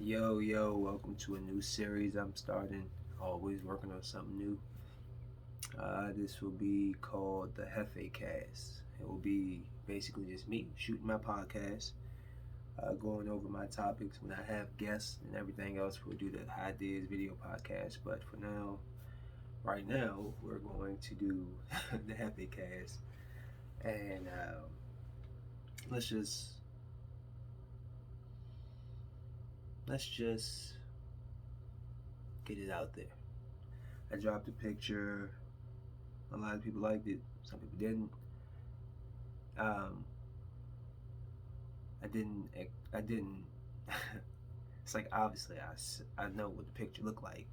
Yo, welcome to a new series I'm starting. Always working on something new. This will be called the JefeCast. It will be basically just me shooting my podcast, going over my topics. When I have guests and everything else, we'll do the ideas video podcast. But for now, right now, we're going to do the JefeCast. And let's just let's just get it out there. I dropped a picture. A lot of people liked it. Some people didn't. Um, I didn't. I didn't. It's like obviously I know what the picture looked like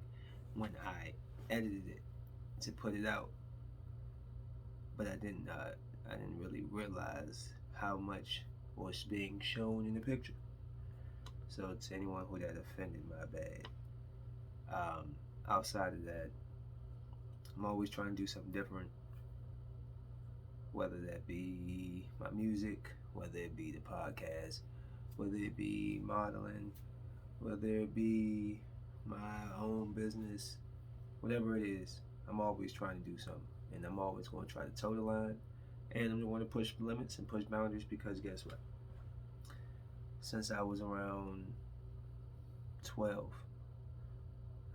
when I edited it to put it out, but I didn't. I didn't really realize how much was being shown in the picture. So to anyone who that offended, my bad. Outside of that, I'm always trying to do something different, whether that be my music, whether it be the podcast, whether it be modeling, whether it be my own business, whatever it is. I'm always trying to do something, and I'm always going to try to toe the line, and I'm going to push limits and push boundaries because guess what? Since I was around 12,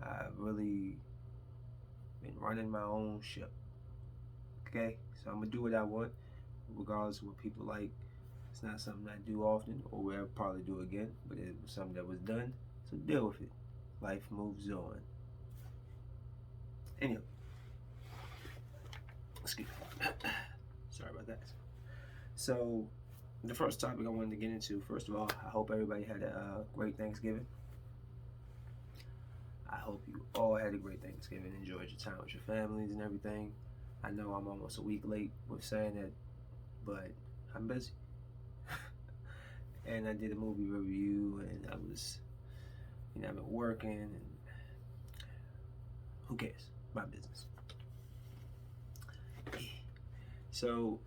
I've really been running my own ship. Okay, so I'm gonna do what I want, regardless of what people like. It's not something I do often, or will probably do again, but it was something that was done. So deal with it. Life moves on. Anyway, excuse me. Sorry about that. So, the first topic I wanted to get into. First of all, I hope everybody had a great Thanksgiving. I hope you all had a great Thanksgiving. Enjoyed your time with your families and everything. I know I'm almost a week late with saying that, but I'm busy. And I did a movie review, and I was, I've been working, and who cares? My business. So,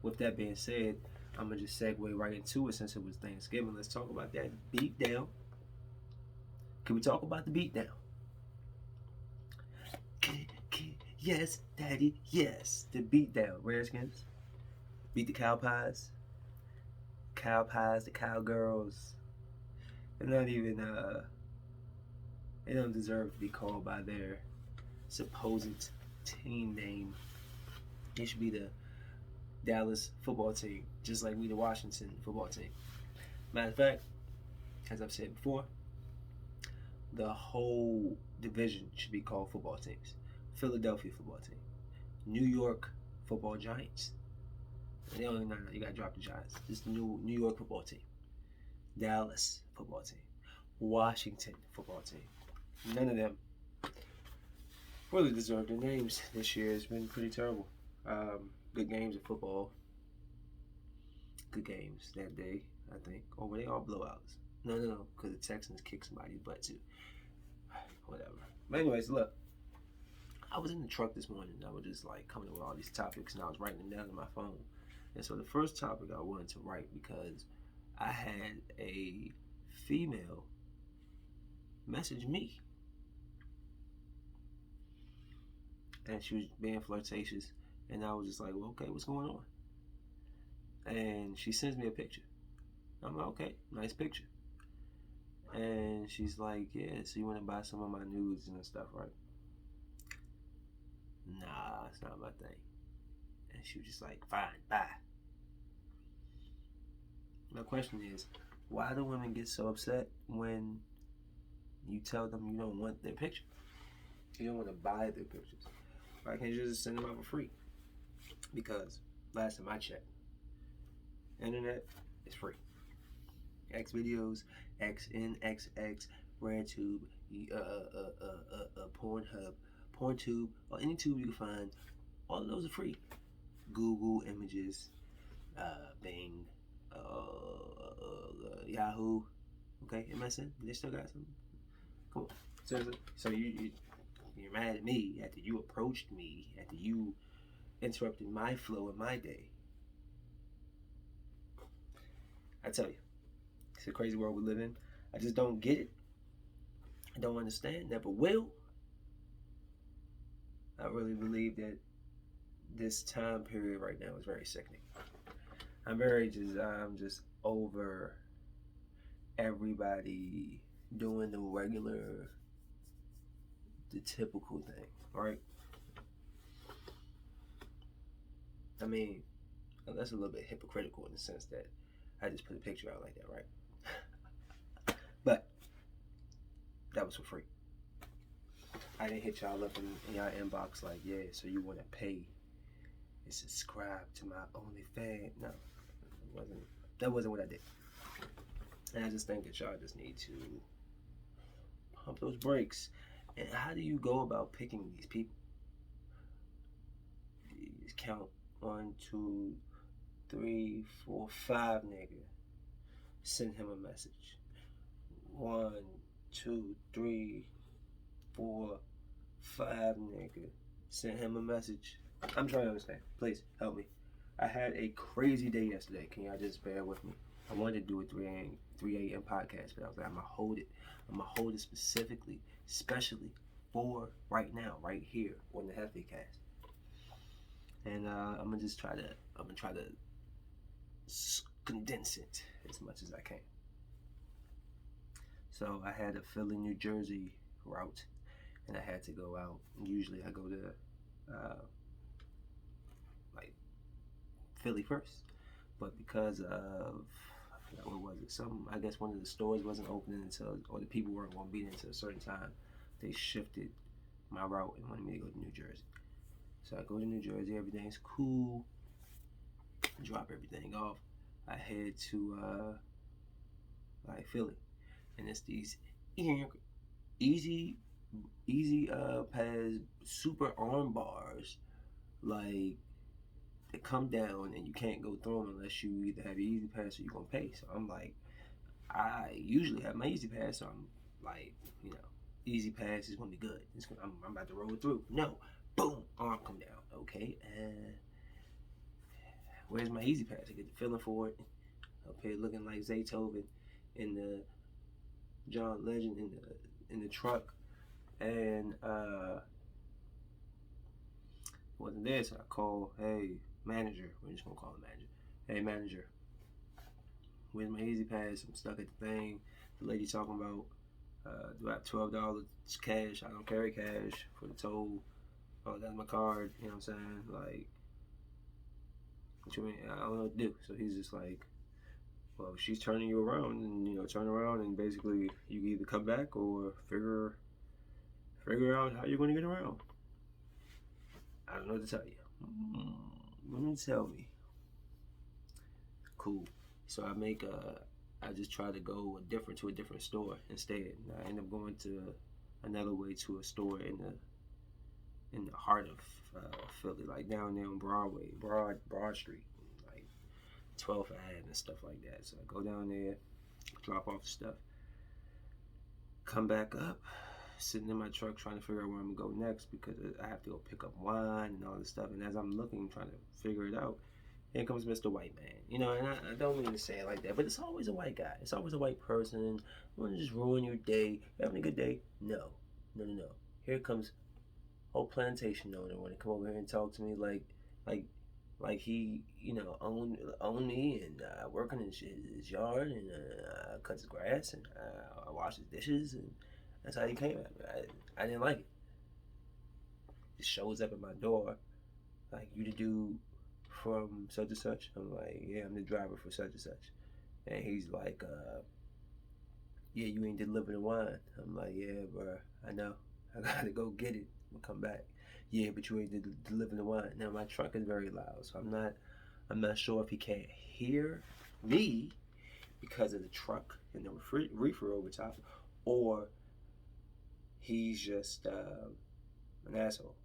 with that being said, I'm gonna just segue right into it since it was Thanksgiving. Let's talk about that beatdown. Can we talk about the beatdown? Yes, Daddy, yes. The beatdown. Redskins beat the Cowpies. Cowpies, the Cowgirls. They're not even, they don't deserve to be called by their supposed team name. They should be the Dallas football team, just like we the Washington football team. Matter of fact, as I've said before, the whole division should be called football teams. Philadelphia football team, New York football Giants. No, you gotta drop the Giants. Just the New York football team, Dallas football team, Washington football team. None of them really deserve their names this year. It's been pretty terrible. Good games of football. Good games that day, I think. Or were they all blowouts? No, because the Texans kicked somebody's butt too. Whatever. But anyways, look. I was in the truck this morning, and I was just like coming up with all these topics, and I was writing them down on my phone. And so the first topic I wanted to write, because I had a female message me, and she was being flirtatious, and I was just like, well, okay, what's going on? And she sends me a picture. I'm like, okay, nice picture. And she's like, yeah, so you want to buy some of my nudes and stuff, right? Nah, it's not my thing. And she was just like, fine, bye. My question is, why do women get so upset when you tell them you don't want their picture? You don't want to buy their pictures. Why can't you just send them out for free? Because last time I checked, internet is free. X videos, XNXX, RedTube, Pornhub, PornTube, or any tube you can find. All of those are free. Google Images, Bing, Yahoo. Okay, MSN. They still got something. Come on. Seriously. So you're mad at me after you approached me, after you interrupted my flow in my day. I tell you, It's a crazy world we live in. I just don't get it. I don't understand. Never will. I really believe that this time period right now is very sickening. I'm just over everybody doing the regular, the typical thing, right? I mean, that's a little bit hypocritical in the sense that I just put a picture out like that, right? But that was for free. I didn't hit y'all up in y'all inbox like, yeah, so you want to pay and subscribe to my OnlyFans. No, that wasn't what I did. And I just think that y'all just need to pump those brakes. And how do you go about picking these people? You just count 1, 2, 3, 4, 5, nigga. Send him a message. 1, 2, 3, 4, 5, nigga. Send him a message. I'm trying to understand. Please help me. I had a crazy day yesterday. Can y'all just bear with me? I wanted to do a 3 a.m. podcast, but I was like, I'm gonna hold it. I'm gonna hold it especially for right now, right here on the JefeCast. And I'm gonna try to condense it as much as I can. So I had a Philly, New Jersey route, and I had to go out. Usually I go to like Philly first, but because of what was it? I guess one of the stores wasn't opening until, or the people weren't going to be there until a certain time. They shifted my route and wanted me to go to New Jersey. So I go to New Jersey. Everything's cool. Drop everything off. I head to like Philly, and it's these easy pass super arm bars, like they come down and you can't go through them unless you either have your easy pass or you're gonna pay. So I'm like, I usually have my easy pass, so I'm like, easy pass is gonna be good. I'm about to roll through. No, boom, arm come down. Okay, and where's my easy pass? I get the feeling for it. Up here looking like Zaytoven in the John Legend in the truck, and wasn't there. So I call, hey manager, we're just gonna call him manager. Hey manager, where's my easy pass? I'm stuck at the thing. The lady talking about, do I have $12 cash? I don't carry cash for the toll. Oh, that's my card. You know what I'm saying? Like, what you mean? I don't know what to do. So he's just like, well, she's turning you around, and turn around, and basically you either come back or figure out how you're going to get around. I don't know what to tell you. Let me tell me. Cool. So I just try to go to a different store instead. And I end up going to another way to a store in the heart of Philly, like down there on Broad Street, like 12th Ave and stuff like that. So I go down there, drop off the stuff, come back up, sitting in my truck trying to figure out where I'm gonna go next because I have to go pick up wine and all this stuff. And as I'm looking, trying to figure it out, here comes Mr. White Man. And I don't mean to say it like that, but it's always a white guy. It's always a white person. Want to just ruin your day? You having a good day? No. Here comes whole plantation owner want to come over here and talk to me like he own me and working in his yard and cuts his grass and I wash his dishes, and that's how he came at me. I didn't like it. Just shows up at my door like, you the dude from such and such? I'm like, yeah, I'm the driver for such and such. And he's like, yeah, you ain't delivering the wine. I'm like, yeah, bro, I know. I gotta go get it and come back. Yeah, but you ain't delivering the wine. Now my truck is very loud, so I'm not sure if he can't hear me because of the truck and the reefer over top, or he's just an asshole.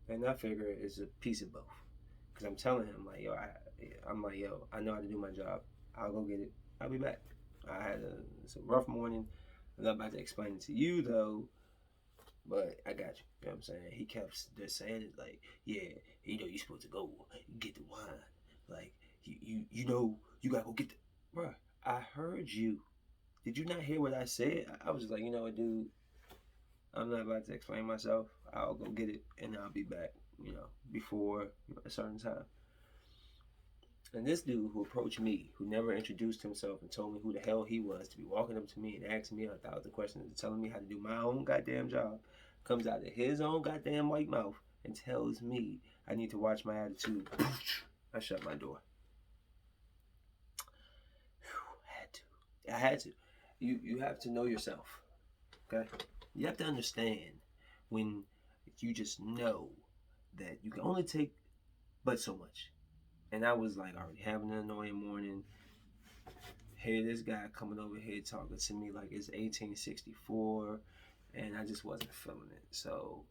And I figure it's a piece of both. Cause I'm telling him like, yo, I know how to do my job. I'll go get it. I'll be back. I had a rough morning. I'm not about to explain it to you though, but I got you. You know what I'm saying? He kept just saying it like, yeah, you're supposed to go get the wine. Like, you gotta go get the. Bruh, I heard you. Did you not hear what I said? I was just like, you know what, dude, I'm not about to explain myself. I'll go get it and I'll be back, before a certain time. And this dude who approached me, who never introduced himself and told me who the hell he was, to be walking up to me and asking me 1,000 questions and telling me how to do my own goddamn job, comes out of his own goddamn white mouth and tells me I need to watch my attitude. I shut my door. I had to. You have to know yourself. Okay? You have to understand when you just know that you can only take but so much. And I was like already having an annoying morning. Hear this guy coming over here talking to me like it's 1864, and I just wasn't feeling it. So,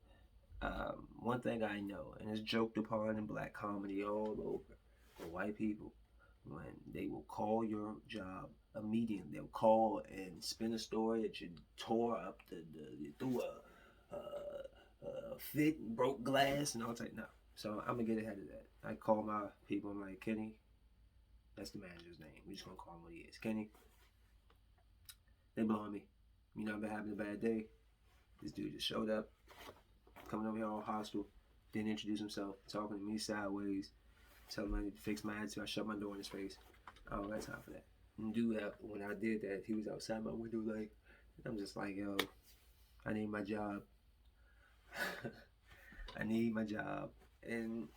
one thing I know, and it's joked upon in black comedy all over, for white people, when they will call your job a meeting, they'll call and spin a story that you tore up, you threw a fit and broke glass and all that. No. So I'm gonna get ahead of that. I call my people. I'm like, Kenny, that's the manager's name. We're just gonna call him what he is. Kenny, they blowing me. I've been having a bad day. This dude just showed up, coming over here all hostile, didn't introduce himself, talking to me sideways, telling me to fix my attitude. I shut my door in his face. I don't got time for that. And dude, when I did that, he was outside my window like, I'm just like, yo, I need my job. I need my job. And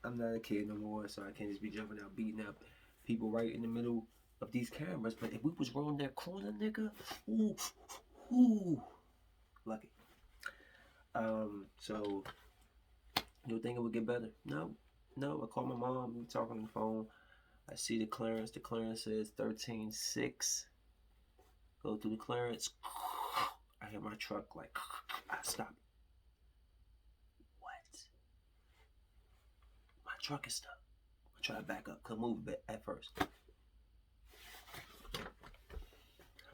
I'm not a kid no more, so I can't just be jumping out, beating up people right in the middle of these cameras. But if we was rolling that corner, nigga, ooh, lucky. So you think it would get better? No. I call my mom. We talk on the phone. I see the clearance. The clearance says 13.6. Go through the clearance. I hear my truck like, I stop. What? My truck is stuck. I try to back up. Couldn't move a bit at first.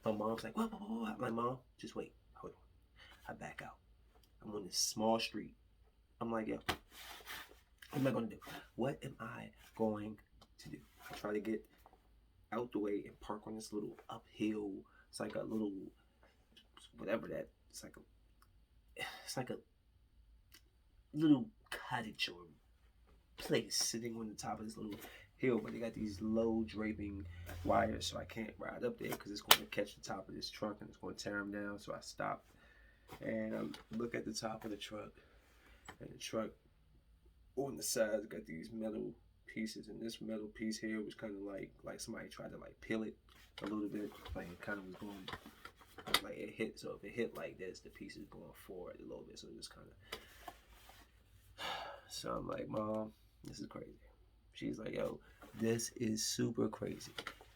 My mom's like, what? I'm like, Mom, just wait. Hold on. I back out. I'm on this small street. I'm like, yo, what am I going to do? What am I going to do? I try to get out the way and park on this little uphill. It's like a little, whatever that. It's like a little cottage or place sitting on the top of this little hill, but they got these low draping wires, so I can't ride up there because it's going to catch the top of this truck and it's going to tear them down. So I stop and I look at the top of the truck, and the truck on the sides got these metal pieces, and this metal piece here was kind of like somebody tried to like peel it a little bit, like it kind of was going like it hit. So if it hit like this, the piece is going forward a little bit, so it just kind of. So I'm like, Mom, this is crazy. She's like, yo, this is super crazy.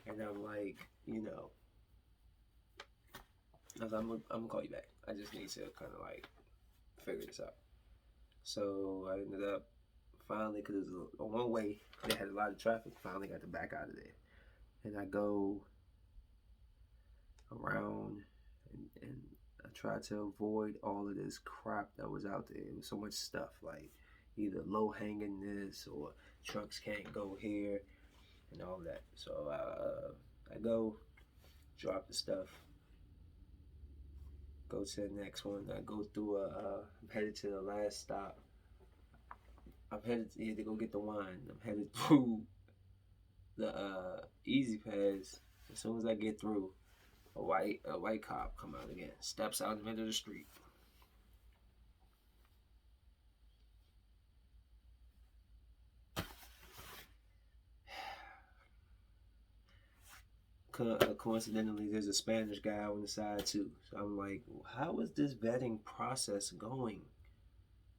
And I'm like, I was like, I'm gonna call you back. I just need to kind of like figure this out. So I ended up finally, because it was a one way, they had a lot of traffic, finally got to back out of there. And I go around and I tried to avoid all of this crap that was out there. It was so much stuff, like either low hanging this or trucks can't go here and all that. So I go drop the stuff, go to the next one. I go through I'm headed to the last stop. I'm headed to go get the wine. I'm headed through the Easy Pass. As soon as I get through, a white cop come out again, steps out in the middle of the street. Coincidentally, there's a Spanish guy on the side too. So I'm like, how is this vetting process going?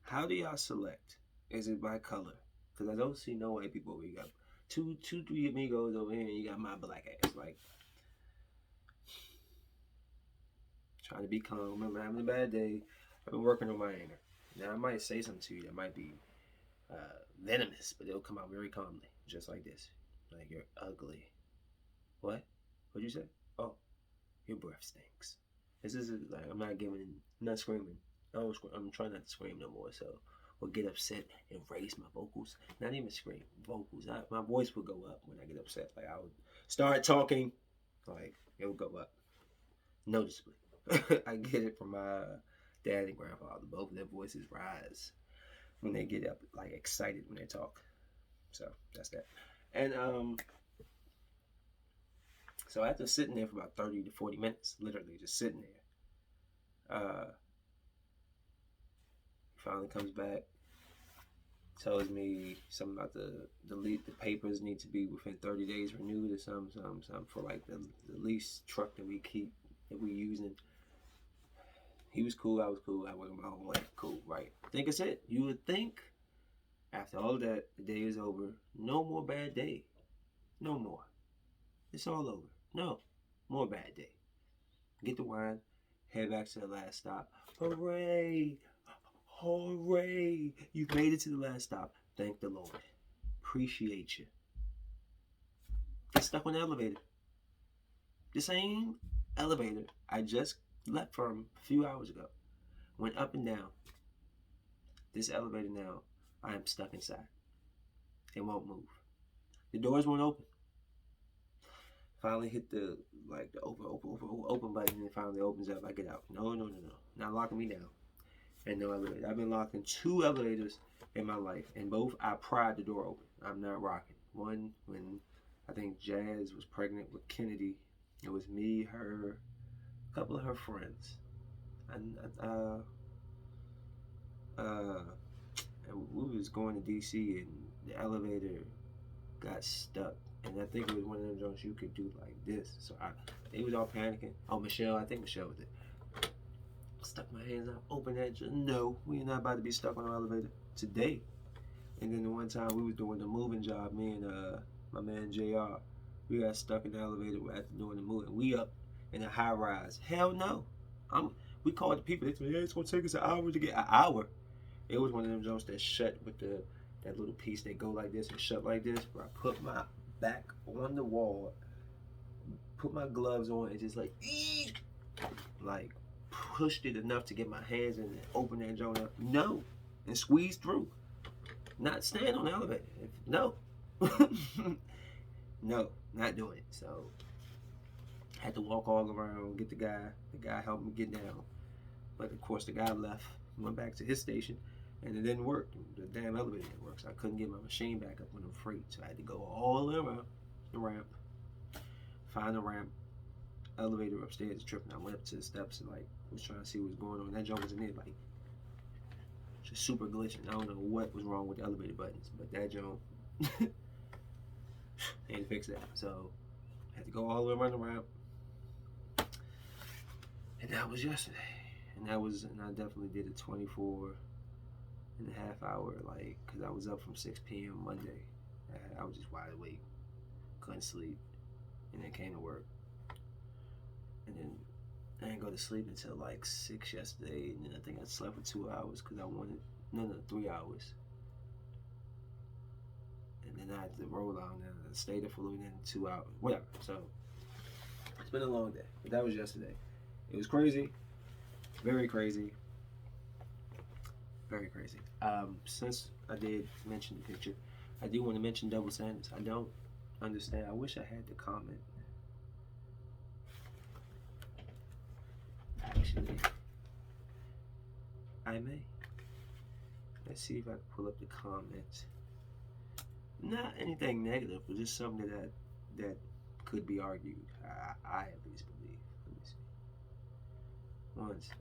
How do y'all select? Is it by color? Because I don't see no white people. We got three amigos over here, and you got my black ass. Like, trying to be calm. Remember, having a bad day. I've been working on my anger. Now, I might say something to you that might be venomous, but it'll come out very calmly, just like this. Like, you're ugly. What? What'd you say? Oh, your breath stinks. This is like, I'm not screaming. I'm trying not to scream no more, so, or get upset and raise my vocals. Not even scream, vocals. My voice would go up when I get upset. Like, I would start talking Like it will go up noticeably. I get it from my dad and grandfather. Both of their voices rise when they get up, like excited when they talk. So that's that. And so after sitting there for about 30 to 40 minutes, literally just sitting there, he finally comes back, tells me something about the papers need to be within 30 days renewed or something for like the lease truck that we keep that we using. He was cool, I was cool, I went my own way. Cool, right. I think it's it. You would think after all that, the day is over. No more bad day. No more. It's all over. No. More bad day. Get the wine, head back to the last stop. Hooray! Hooray! You've made it to the last stop. Thank the Lord. Appreciate you. Get stuck on the elevator. The same elevator I just left from a few hours ago. Went up and down. This elevator now, I am stuck inside. It won't move. The doors won't open. Finally hit the open button, and it finally opens up. I get out. No, not locking me down. And no elevator. I've been locked in 2 elevators in my life, and both I pried the door open. I'm not rocking. One when I think Jazz was pregnant with Kennedy. It was me, her, a couple of her friends, and and we was going to DC, and the elevator got stuck. And I think it was one of them joints you could do like this. So they was all panicking. Oh, Michelle, I think Michelle was it. Stuck my hands out, open that. No, we're not about to be stuck on the elevator today. And then the one time we was doing the moving job, me and my man JR, we got stuck in the elevator after doing the moving. We up in a high rise. Hell no. We called the people. They told me, yeah, it's gonna take us an hour to get an hour. It was one of them joints that shut with that little piece that go like this and shut like this. Where I put my back on the wall, put my gloves on, and just like pushed it enough to get my hands in and open that joint up. No, and squeeze through. Not stand on the elevator. No, no, not doing it. So I had to walk all around, get the guy. The guy helped me get down, but of course the guy left, went back to his station, and it didn't work. The damn elevator didn't work, so I couldn't get my machine back up when I'm free. So I had to go all the way around the ramp, find the ramp, elevator upstairs is tripping. I went up to the steps and like was trying to see what was going on. That joint was in there like just super glitching. I don't know what was wrong with the elevator buttons, but that joint they didn't fix that. So I had to go all the way around the ramp. And that was yesterday. And I definitely did a 24 and a half hour, like, because I was up from 6 p.m. Monday. I was just wide awake, couldn't sleep, and then came to work. And then I didn't go to sleep until like 6 yesterday, and then I think I slept for 2 hours because I wanted, 3 hours. And then I had to roll out and I stayed there for a little bit, 2 hours, whatever. So it's been a long day, but that was yesterday. It was crazy, very crazy, very crazy. Since I did mention the picture, I do want to mention double standards. I don't understand. I wish I had the comment. Actually, I may. Let's see if I can pull up the comments. Not anything negative, but just something that could be argued. I at least believe. Let me see. 1 second.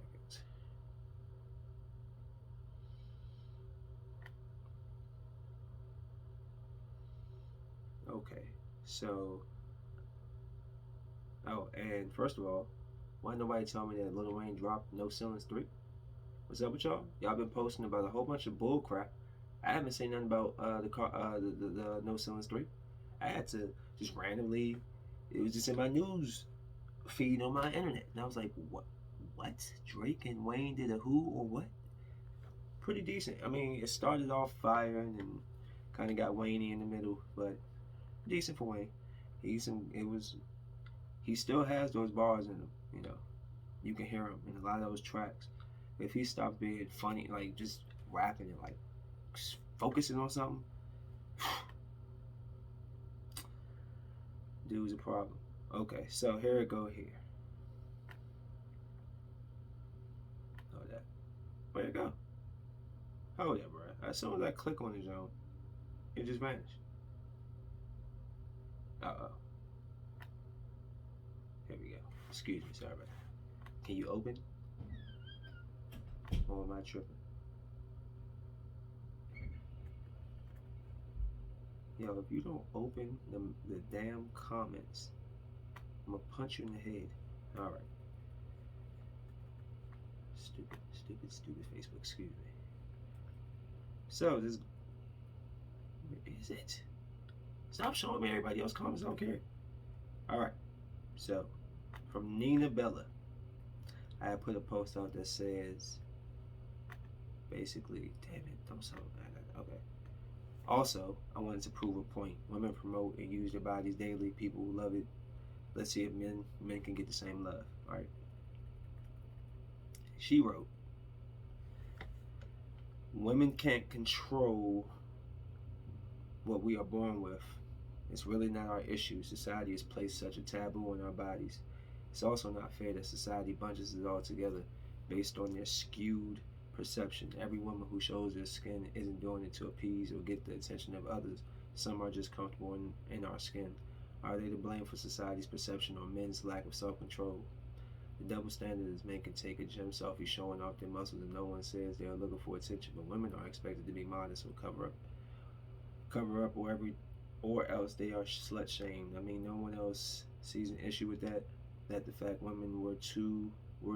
Okay, so and first of all, why nobody tell me that Lil Wayne dropped No Ceilings 3? What's up with y'all? Y'all been posting about a whole bunch of bull crap. I haven't seen nothing about the No Ceilings 3. I had to just randomly, it was just in my news feed on my internet, and I was like, what? Drake and Wayne did a who or what? Pretty decent. I mean, it started off fire and then kind of got Wayne in the middle, but decent for Wayne. He still has those bars in him. You know, you can hear him in a lot of those tracks. If he stopped being funny, like just rapping and like focusing on something, dude's a problem. Okay, so here it go here. Oh, that. Where'd it go? Oh, yeah, bro. As soon as I click on the zone, it just vanished. Uh-oh. Here we go. Excuse me, sorry about that. Can you open? Or am I tripping? Yo, if you don't open the damn comments, I'm gonna punch you in the head. Alright. Stupid Facebook, excuse me. So, this. Where is it? Stop showing me everybody else's comments, I don't care. Alright. So, from Nina Bella, I put a post out that says, basically, damn it, don't sound bad. Okay. Also, I wanted to prove a point. Women promote and use their bodies daily. People love it. Let's see if men can get the same love. All right. She wrote, women can't control what we are born with. It's really not our issue. Society has placed such a taboo on our bodies. It's also not fair that society bunches it all together based on their skewed perception. Every woman who shows their skin isn't doing it to appease or get the attention of others. Some are just comfortable in our skin. Are they to blame for society's perception or men's lack of self-control? The double standard is men can take a gym selfie showing off their muscles and no one says they are looking for attention, but women are expected to be modest or cover up or else they are slut shamed. I mean, no one else sees an issue with that. That the fact women were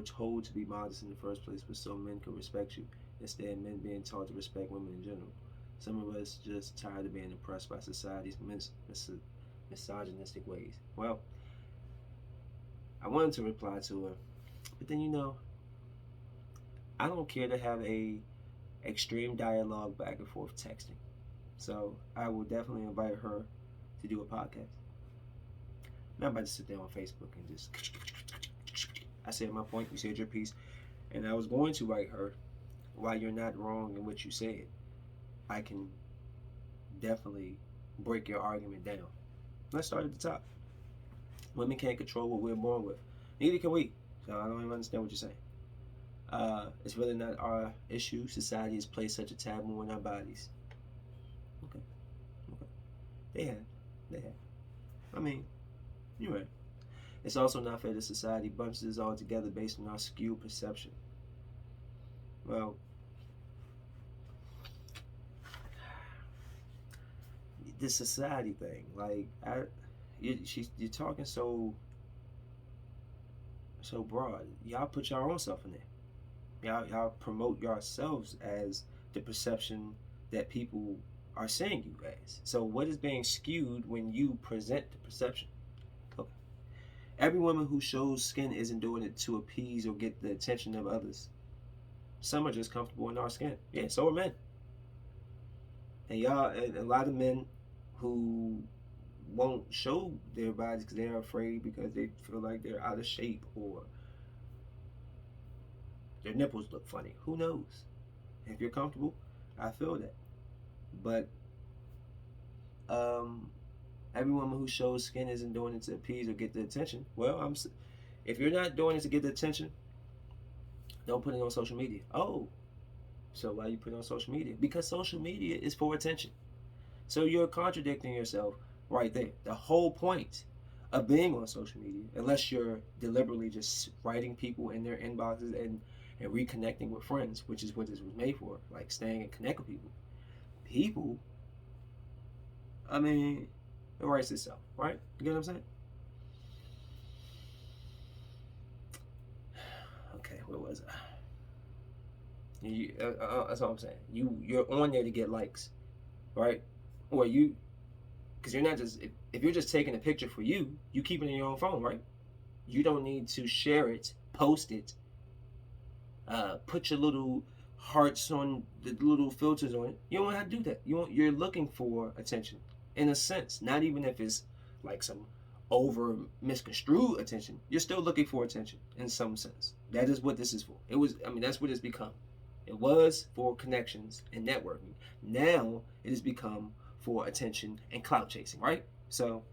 told to be modest in the first place, but so men could respect you. Instead, men being taught to respect women in general. Some of us just tired of being impressed by society's misogynistic ways. Well, I wanted to reply to her, but then I don't care to have a extreme dialogue back and forth texting. So I will definitely invite her to do a podcast. I'm not about to sit there on Facebook and just. I said my point, you said your piece, and I was going to write her, while you're not wrong in what you said, I can definitely break your argument down. Let's start at the top. Women can't control what we're born with. Neither can we. So I don't even understand what you're saying. It's really not our issue. Society has placed such a taboo on our bodies. Okay. They have. I mean, you're right. It's also not fair that society bunches us all together based on our skewed perception. Well, the society thing, like you're talking so broad. Y'all put your own self in there. Y'all promote yourselves as the perception that people are seeing you as. So what is being skewed when you present the perception? Okay. Every woman who shows skin isn't doing it to appease or get the attention of others. Some are just comfortable in our skin. Yeah, so are men. And a lot of men who won't show their bodies because they're afraid, because they feel like they're out of shape or their nipples look funny. Who knows? If you're comfortable, I feel that. But every woman who shows skin isn't doing it to appease or get the attention. Well, if you're not doing it to get the attention, don't put it on social media. Oh, so why you put it on social media? Because social media is for attention. So you're contradicting yourself right there. The whole point of being on social media, unless you're deliberately just writing people in their inboxes and reconnecting with friends, which is what this was made for, like staying and connect with people. I mean, it writes itself, right? You get what I'm saying? Okay, where was I? That's all I'm saying. You're on there to get likes, right? Or because you're not just, if you're just taking a picture for you keep it in your own phone, right? You don't need to share it, post it, put your little hearts on the little filters on it. You don't have to do that. You're looking for attention, in a sense. Not even if it's like some over misconstrued attention. You're still looking for attention in some sense. That is what this is for. That's what it's become. It was for connections and networking. Now it has become for attention and clout chasing, right? So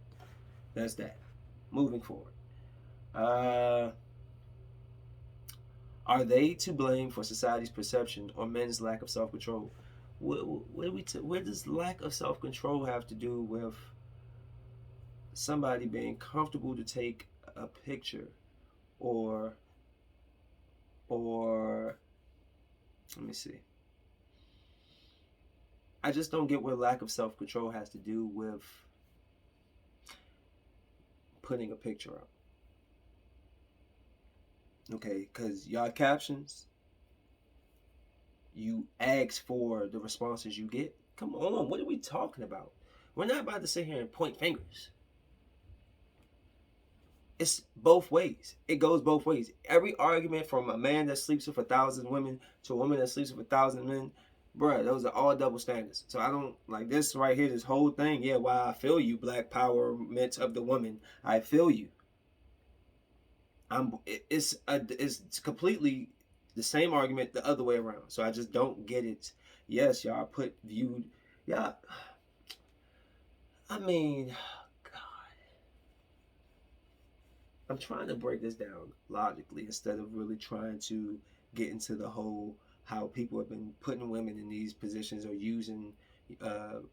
that's that. moving forward. Are they to blame for society's perception or men's lack of self-control? Where does lack of self-control have to do with somebody being comfortable to take a picture, or let me see. I just don't get where lack of self-control has to do with putting a picture up. Okay, because y'all captions, you ask for the responses you get. Come on, what are we talking about? We're not about to sit here and point fingers. It's both ways. It goes both ways. Every argument from a man that sleeps with 1,000 women to a woman that sleeps with 1,000 men, bruh, those are all double standards. So I don't like this right here, this whole thing. Yeah, while I feel you, black power meant of the woman, I feel you. It's completely the same argument the other way around. So I just don't get it. Yes, y'all viewed. Yeah, I mean, I'm trying to break this down logically instead of really trying to get into the whole how people have been putting women in these positions or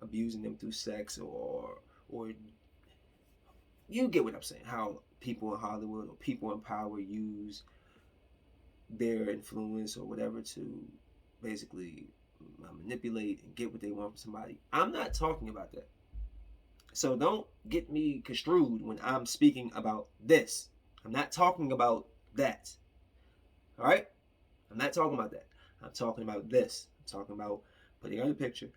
abusing them through sex, or you get what I'm saying, how people in Hollywood or people in power use their influence or whatever to basically manipulate and get what they want from somebody. I'm not talking about that. So don't get me construed when I'm speaking about this. I'm not talking about that. All right? I'm not talking about that. I'm talking about this. I'm talking about putting on a picture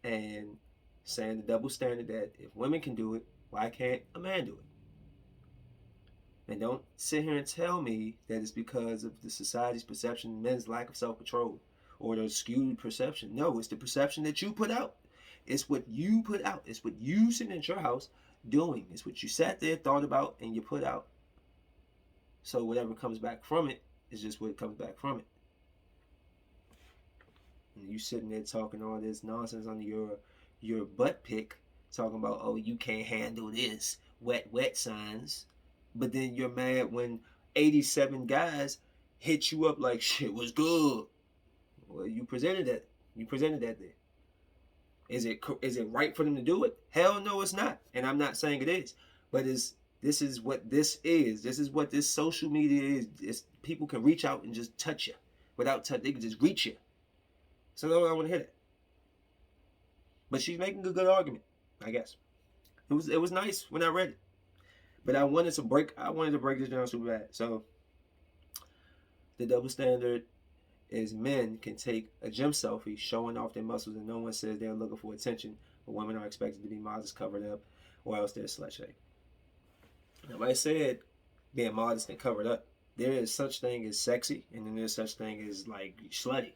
and saying the double standard that if women can do it, why can't a man do it? And don't sit here and tell me that it's because of the society's perception of men's lack of self-control or the skewed perception. No, it's the perception that you put out. It's what you put out. It's what you sitting in your house doing. It's what you sat there, thought about, and you put out. So whatever comes back from it is just what comes back from it. And you sitting there talking all this nonsense on your butt pic, talking about, oh, you can't handle this, wet signs. But then you're mad when 87 guys hit you up like, shit was good. Well, you presented that. You presented that there. Is it right for them to do it? Hell no, it's not. And I'm not saying it is. But this is what this is. This is what this social media is. People can reach out and just touch you. Without touch, they can just reach you. So I want to hear that. But she's making a good argument, I guess. It was nice when I read it. But I wanted to break this down super bad. So the double standard is men can take a gym selfie showing off their muscles and no one says they're looking for attention, but women are expected to be modest, covered up, or else they're slut shame. Now, I said being modest and covered up, there is such thing as sexy, and then there's such thing as like slutty.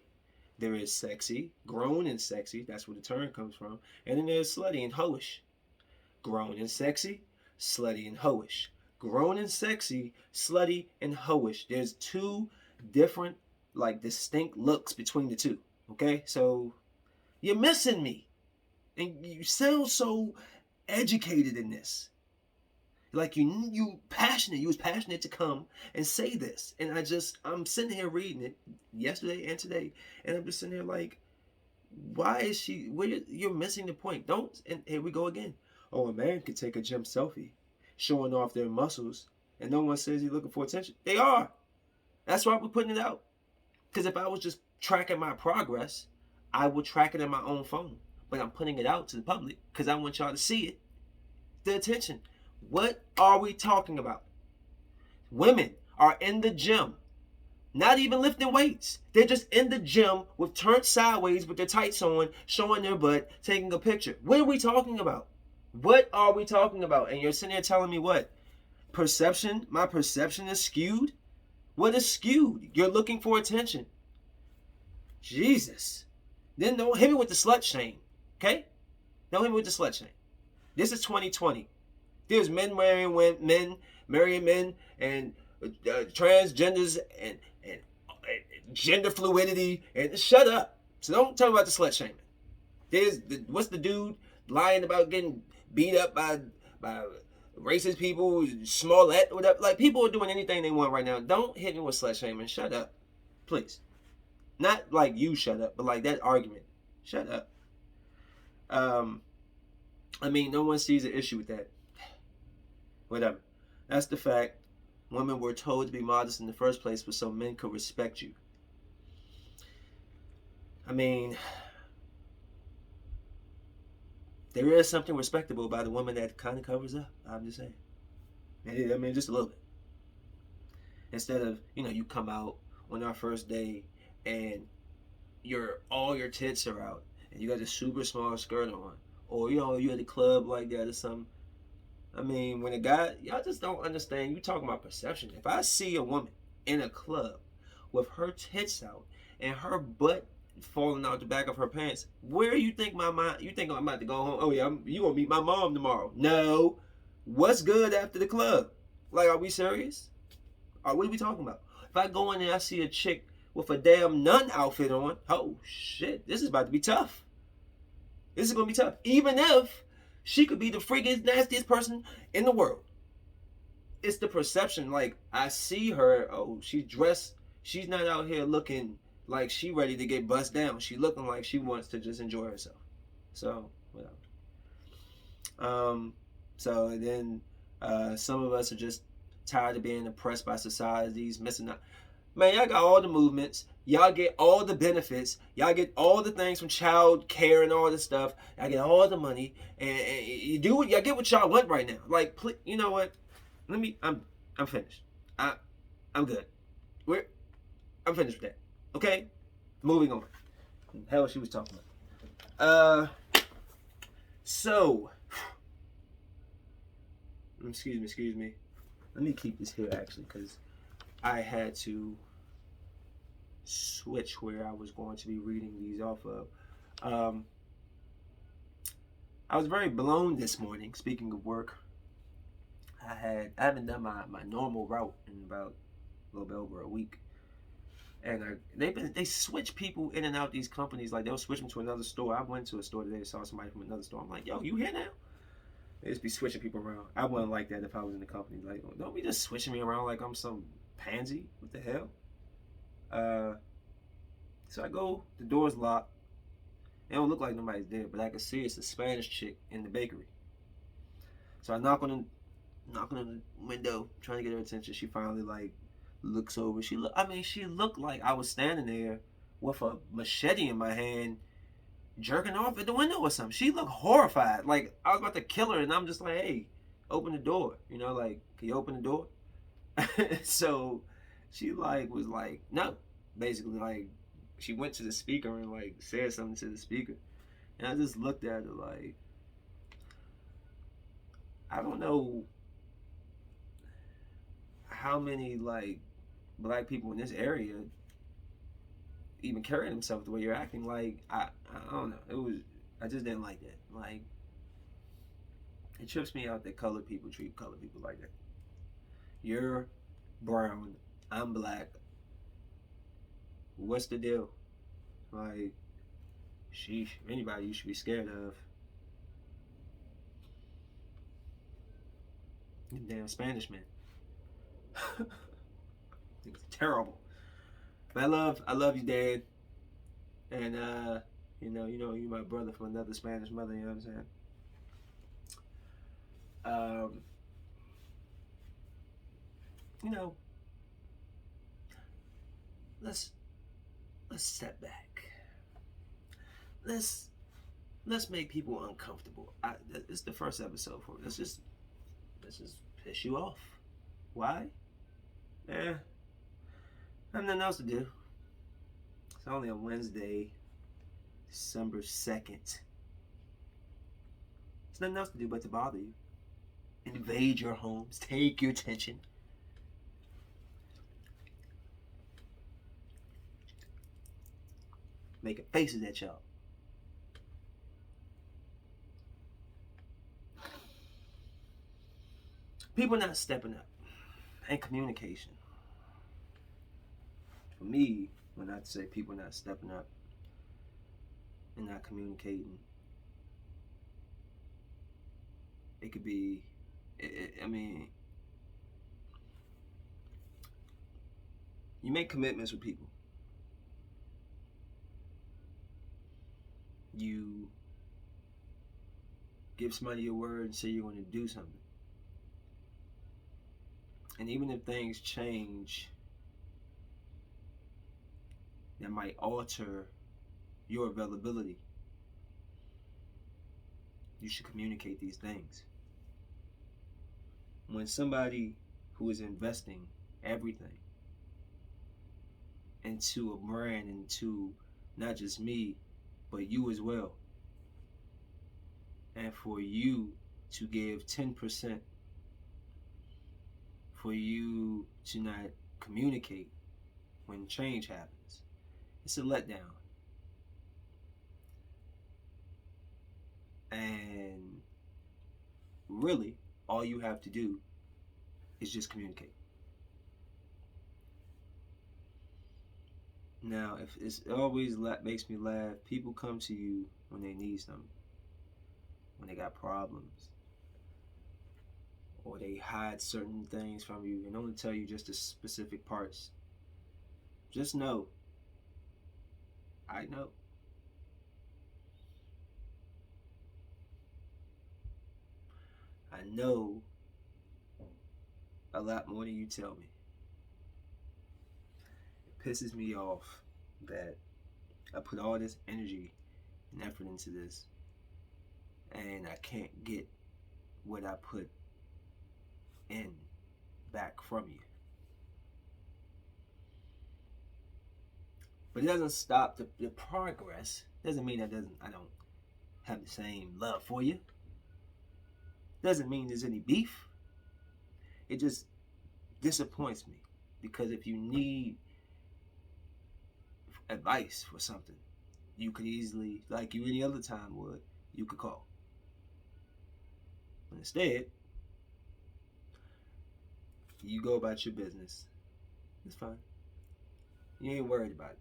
There is sexy, grown and sexy, that's where the term comes from, and then there's slutty and hoish. Grown and sexy, slutty and hoish. Grown and sexy, slutty and hoish. There's two different, like, distinct looks between the two. Okay, so you're missing me, and you sound so educated in this. Like you passionate. You was passionate to come and say this, and I'm sitting here reading it yesterday and today, and I'm just sitting here like, why is she? You're missing the point. Don't. And here we go again. Oh, a man could take a gym selfie, showing off their muscles, and no one says he's looking for attention. They are. That's why we're putting it out. Because if I was just tracking my progress, I would track it in my own phone. But I'm putting it out to the public because I want y'all to see it. The attention. What are we talking about? Women are in the gym, not even lifting weights. They're just in the gym with turned sideways with their tights on, showing their butt, taking a picture. What are we talking about? What are we talking about? And you're sitting there telling me what? Perception? My perception is skewed? What is skewed? You're looking for attention. Jesus. Then don't hit me with the slut shame. Okay? Don't hit me with the slut shame. This is 2020. There's men marrying men, and transgenders and gender fluidity, and shut up. So don't talk about the slut shaming. What's the dude lying about getting beat up by by racist people, Smollett, whatever. Like, people are doing anything they want right now. Don't hit me with slut shaming. Shut up, please. Not like you shut up, but like that argument. Shut up. I mean, no one sees an issue with that. Whatever. That's the fact. Women were told to be modest in the first place, but so men could respect you. I mean, there is something respectable about a woman that kind of covers up. I'm just saying. I mean, just a little bit. Instead of, you come out on our first day and all your tits are out and you got a super small skirt on, or you at the club like that or something. I mean, when a guy, y'all just don't understand. You talking about perception. If I see a woman in a club with her tits out and her butt falling out the back of her pants, where you think my mind? You think I'm about to go home? Oh yeah, you gonna meet my mom tomorrow? No. What's good after the club? Like, are we serious? What are we talking about? If I go in there, I see a chick with a damn nun outfit on. Oh shit, this is about to be tough. This is gonna be tough. Even if she could be the freakiest, nastiest person in the world. It's the perception. Like, I see her. Oh, she's dressed. She's not out here looking like she ready to get bust down. She looking like she wants to just enjoy herself. So whatever. So and then some of us are just tired of being oppressed by societies, missing out. Man, y'all got all the movements. Y'all get all the benefits. Y'all get all the things from child care and all this stuff. Y'all get all the money, and you do what y'all get what y'all want right now. Like, please, you know what? I'm finished. I'm good. I'm finished with that. Okay, moving on. What the hell she was talking about? So, excuse me. Let me keep this here actually, because I had to switch where I was going to be reading these off of. I was very blown this morning. Speaking of work, I haven't done my normal route in about a little bit over a week, and they switch people in and out these companies. Like, they'll switch them to another store. I went to a store today, saw somebody from another store. I'm like, yo, you here now? They just be switching people around. I wouldn't like that if I was in the company. Like, don't be just switching me around like I'm some pansy. What the hell? So I go, the door's locked. It don't look like nobody's there, but I can see it's a Spanish chick in the bakery. So I knock on the window, trying to get her attention. She finally looks over. She looked like I was standing there with a machete in my hand, jerking off at the window or something. She looked horrified, like I was about to kill her, and I'm just like, hey, open the door. Like, can you open the door? So she was like, no. Basically, she went to the speaker and said something to the speaker. And I just looked at her like, I don't know how many black people in this area even carry themselves the way you're acting. I don't know. I just didn't like that. It trips me out that colored people treat colored people like that. You're brown, I'm black. What's the deal? Sheesh, anybody you should be scared of. Damn Spanish man. It's terrible. But I love you, Dad. And you my brother from another Spanish mother. You know what I'm saying? Let's step back. Let's make people uncomfortable. This is the first episode for it. Let's just piss you off. Why? I have nothing else to do. It's only a Wednesday, December 2nd. There's nothing else to do but to bother you. Invade your homes. Take your attention. Making faces at y'all. People not stepping up. And communication. For me, when I say people not stepping up and not communicating, it could be I mean, you make commitments with people. You give somebody your word and say you're going to do something. And even if things change that might alter your availability, you should communicate these things. When somebody who is investing everything into a brand, into not just me, but you as well, and for you to give 10%, for you to not communicate when change happens, it's a letdown. And really, all you have to do is just communicate. Now, if it's always makes me laugh, people come to you when they need something, when they got problems, or they hide certain things from you and only tell you just the specific parts. Just know, I know. I know a lot more than you tell me. It pisses me off that I put all this energy and effort into this and I can't get what I put in back from you. But it doesn't stop the progress. Doesn't mean I don't have the same love for you. Doesn't mean there's any beef. It just disappoints me because if you need advice for something, you could easily, like you any other time would, you could call. But instead, you go about your business. It's fine. You ain't worried about it.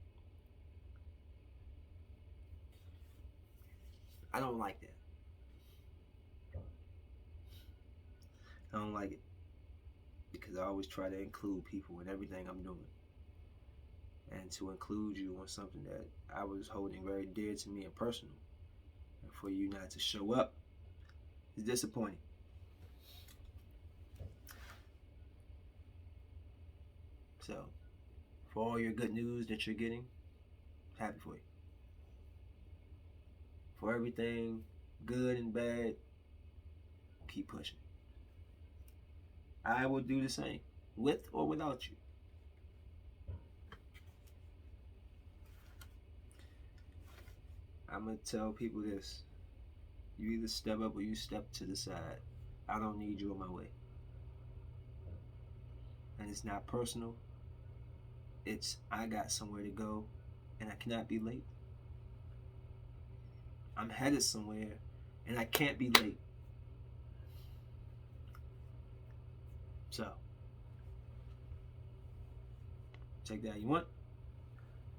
I don't like that. I don't like it because I always try to include people in everything I'm doing. And to include you on something that I was holding very dear to me and personal, and for you not to show up is disappointing. So, for all your good news that you're getting, happy for you. For everything good and bad, keep pushing. I will do the same, with or without you. I'm going to tell people this. You either step up or you step to the side. I don't need you in my way. And it's not personal. It's I got somewhere to go and I cannot be late. I'm headed somewhere and I can't be late. So, take that how you want.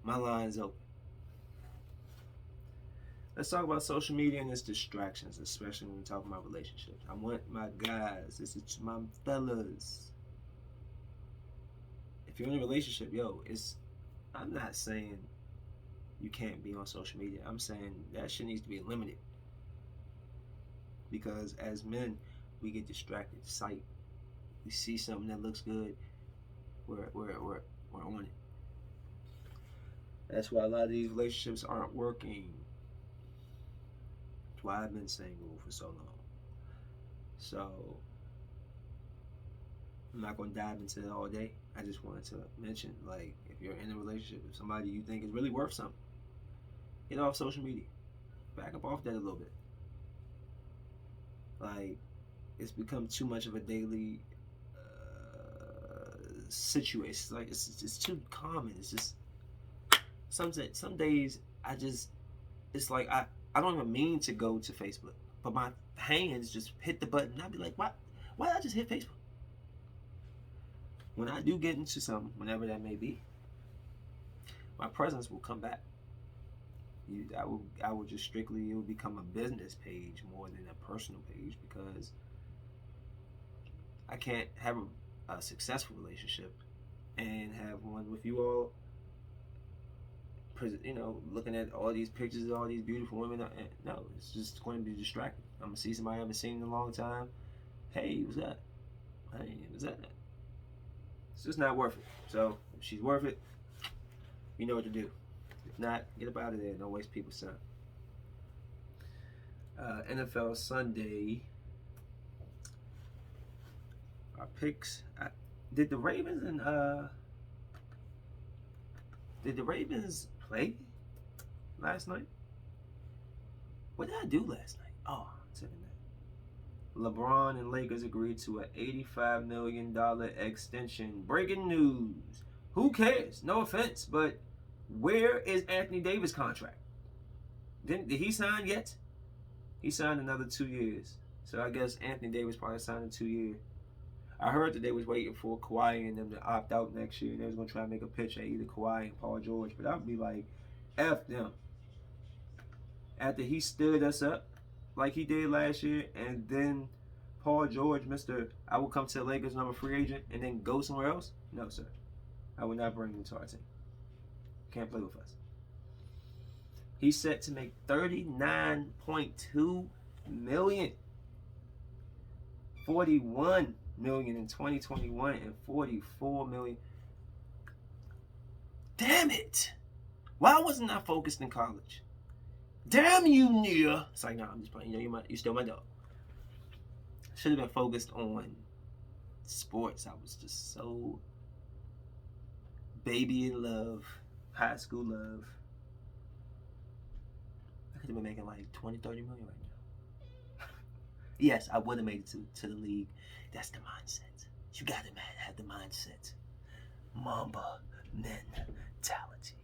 My line's open. Let's talk about social media and its distractions, especially when we talk about relationships. I want my guys, this is my fellas. If you're in a relationship, I'm not saying you can't be on social media. I'm saying that shit needs to be limited. Because as men, we get distracted. Sight. We see something that looks good, we're on it. That's why a lot of these relationships aren't working. That's why I've been single for so long. So I'm not gonna dive into it all day. I just wanted to mention, like, if you're in a relationship with somebody you think is really worth something, get off social media. Back up off that a little bit. Like, it's become too much of a daily situation. Like, it's too common. It's just some days it's like I don't even mean to go to Facebook, but my hands just hit the button. I'd be like, why did I just hit Facebook? When I do get into something, whenever that may be, my presence will come back. I will just strictly, it will become a business page more than a personal page because I can't have a successful relationship and have one with you all, looking at all these pictures of all these beautiful women. No, it's just going to be distracting. I'm going to see somebody I haven't seen in a long time. Hey, what's that? Hey, what's that? It's just not worth it. So, if she's worth it, you know what to do. If not, get up out of there. Don't waste people's time. NFL Sunday. Our picks. Did the Ravens play last night? What did I do last night? Oh, I'm saying that. LeBron and Lakers agreed to an $85 million extension. Breaking news. Who cares? No offense, but where is Anthony Davis' contract? Did he sign yet? He signed another 2 years. So I guess Anthony Davis probably signed a 2 year. I heard that they was waiting for Kawhi and them to opt out next year. And they was going to try and make a pitch at either Kawhi and Paul George. But I would be like, F them. After he stood us up like he did last year, and then Paul George, I will come to the Lakers and I'm a free agent, and then go somewhere else? No, sir. I would not bring him to our team. Can't play with us. He's set to make $39.2 million. $41 million in 2021 and $44 million. Damn it! Why wasn't I focused in college? Damn you, Nia! It's like, no, I'm just playing. You still my dog. Should have been focused on sports. I was just so baby in love, high school love. I could have been making like 20, 30 million right now. Yes, I would have made it to the league. That's the mindset. You gotta have the mindset. Mamba mentality.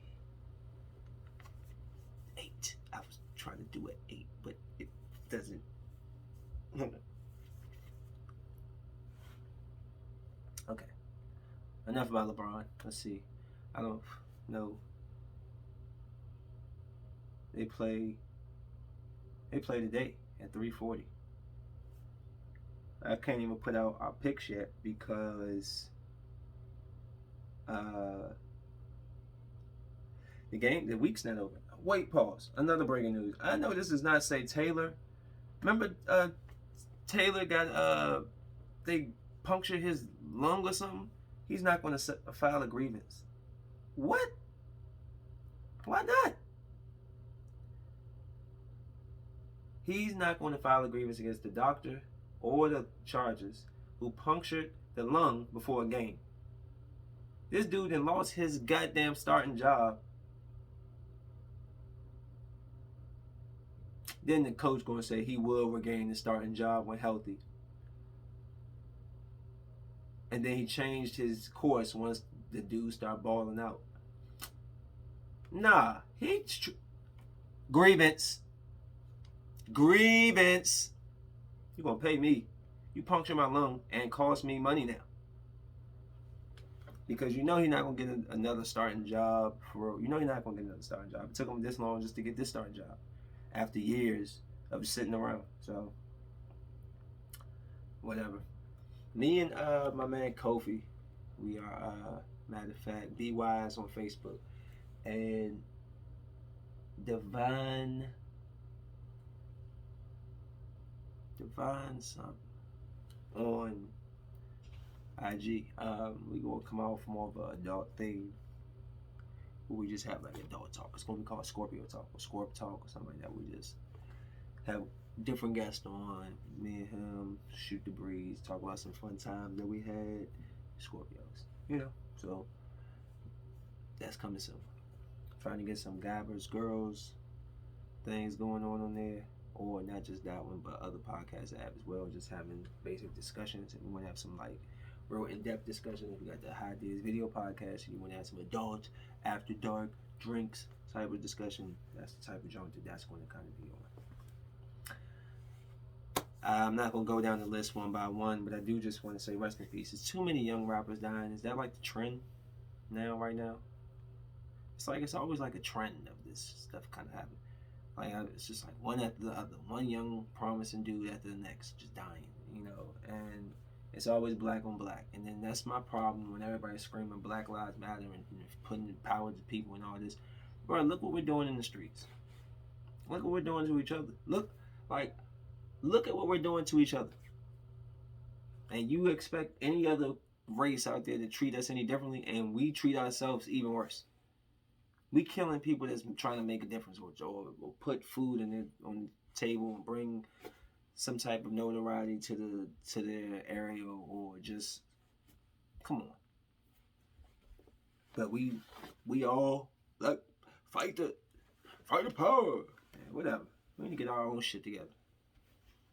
8. I was trying to do it 8, but it doesn't. Okay. Enough about LeBron. Let's see. I don't know. They play today at 3:40. I can't even put out our picks yet because the week's not over. Wait, pause. Another breaking news. I know this does not say Taylor. Remember Taylor got they punctured his lung or something? He's not going to file a grievance. What? Why not? He's not going to file a grievance against the doctor or the Chargers who punctured the lung before a game. This dude then lost his goddamn starting job. Then the coach going to say he will regain the starting job when healthy. And then he changed his course once the dude started balling out. Nah, grievance. Grievance. You're going to pay me. You punctured my lung and cost me money now. Because you know he's not going to get another starting job. You know he's not going to get another starting job. It took him this long just to get this starting job. After years of sitting around. So, whatever. Me and my man Kofi, we are, matter of fact, Be Wise on Facebook. And Divine something on IG. We gonna come out from more of an adult thing. We just have like adult talk. It's gonna be called Scorpio Talk or Scorp Talk or something like that. We just have different guests on. Me and him shoot the breeze, talk about some fun times that we had. Scorpios, So that's coming soon. Trying to get some gabbers, girls, things going on there. Or not just that one, but other podcasts app as well. Just having basic discussions. And we want to have some like real in-depth discussions. We got the High Ideas video podcast. And you want to have some adult, after dark, drinks type of discussion. That's the type of joint that's going to kind of be on. I'm not going to go down the list one by one, but I do just want to say rest in peace. There's too many young rappers dying. Is that like the trend right now? It's always like a trend of this stuff kind of happening. Like, it's just like one after the other. One young promising dude after the next just dying, And It's always black on black. And then that's my problem when everybody's screaming Black Lives Matter and putting power to people and all this. Bro, look what we're doing in the streets. Look what we're doing to each other. Like, look at what we're doing to each other. And you expect any other race out there to treat us any differently, and we treat ourselves even worse. We killing people that's trying to make a difference, or put food on the table and bring some type of notoriety to their area, or just come on. But we all like fight the power. Yeah, whatever. We need to get our own shit together.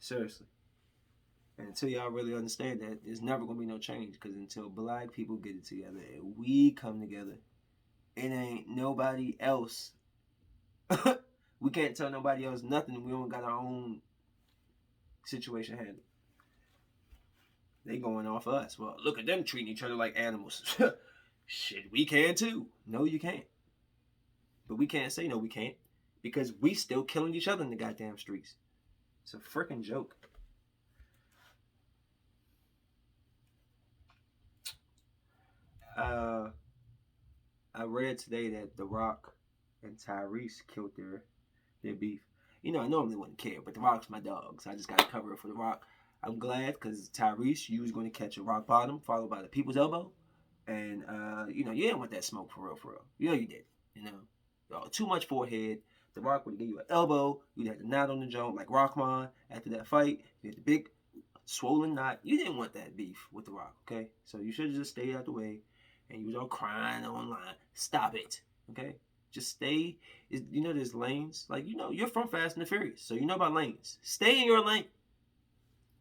Seriously. And until y'all really understand that, there's never gonna be no change. Because until black people get it together and we come together, it ain't nobody else. We can't tell nobody else nothing. We don't got our own situation handled. They going off us. Well, look at them treating each other like animals. Shit, we can too. No, you can't. But we can't say no, we can't. Because we still killing each other in the goddamn streets. It's a freaking joke. I read today that The Rock and Tyrese killed their beef. You know, I normally wouldn't care, but The Rock's my dog, so I just got to cover it for The Rock. I'm glad because Tyrese, you was going to catch a rock bottom, followed by the people's elbow. And, you know, you didn't want that smoke for real, for real. You know you did, you know. Too much forehead. The Rock would have gave you an elbow. You'd have the knot on the joint like Rockman. After that fight, you had the big swollen knot. You didn't want that beef with The Rock, okay? So you should have just stayed out the way. And you was all crying online. Stop it, okay? Just stay. You know there's lanes. Like, you know, you're from Fast and the Furious, so you know about lanes. Stay in your lane.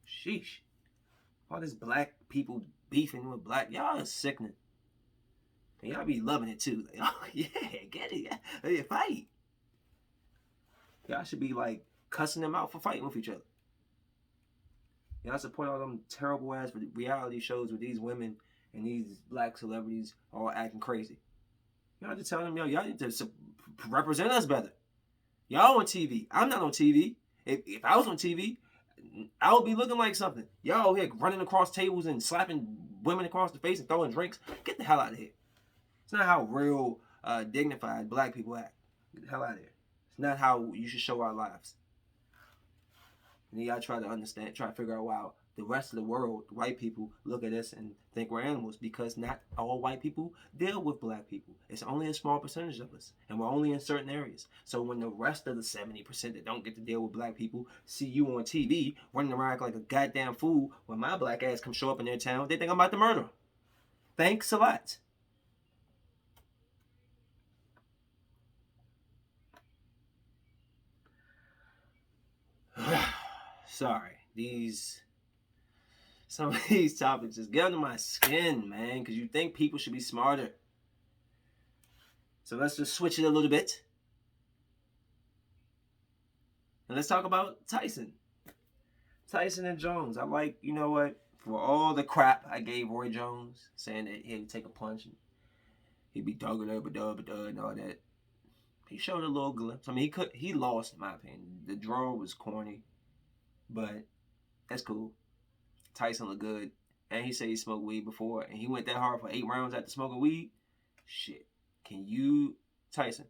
Sheesh. All this black people beefing with black. Y'all are sickening. And y'all be loving it too. Like, oh, yeah, get it. Yeah. Fight. Y'all should be like cussing them out for fighting with each other. Y'all support all them terrible ass reality shows with these women and these black celebrities all acting crazy. Y'all just telling them, y'all need to represent us better. Y'all on TV. I'm not on TV. If I was on TV, I would be looking like something. Y'all here running across tables and slapping women across the face and throwing drinks. Get the hell out of here. It's not how real, dignified black people act. Get the hell out of here. It's not how you should show our lives. And then y'all try to understand, try to figure out why the rest of the world, white people, look at us and think we're animals, because not all white people deal with black people. It's only a small percentage of us, and we're only in certain areas. So when the rest of the 70% that don't get to deal with black people see you on TV running around like a goddamn fool, when my black ass come show up in their town, they think I'm about to murder them. Thanks a lot. Sorry, some of these topics just get under my skin, man, because you think people should be smarter. So let's just switch it a little bit. And let's talk about Tyson. Tyson and Jones. I like, you know what, for all the crap I gave Roy Jones, saying that he'd take a punch and he'd be dogging up and all that. He showed a little glimpse. I mean, he lost, in my opinion. The draw was corny, but that's cool. Tyson looked good. And he said he smoked weed before, and he went that hard for 8 rounds after smoking weed. Shit. Can you, Tyson?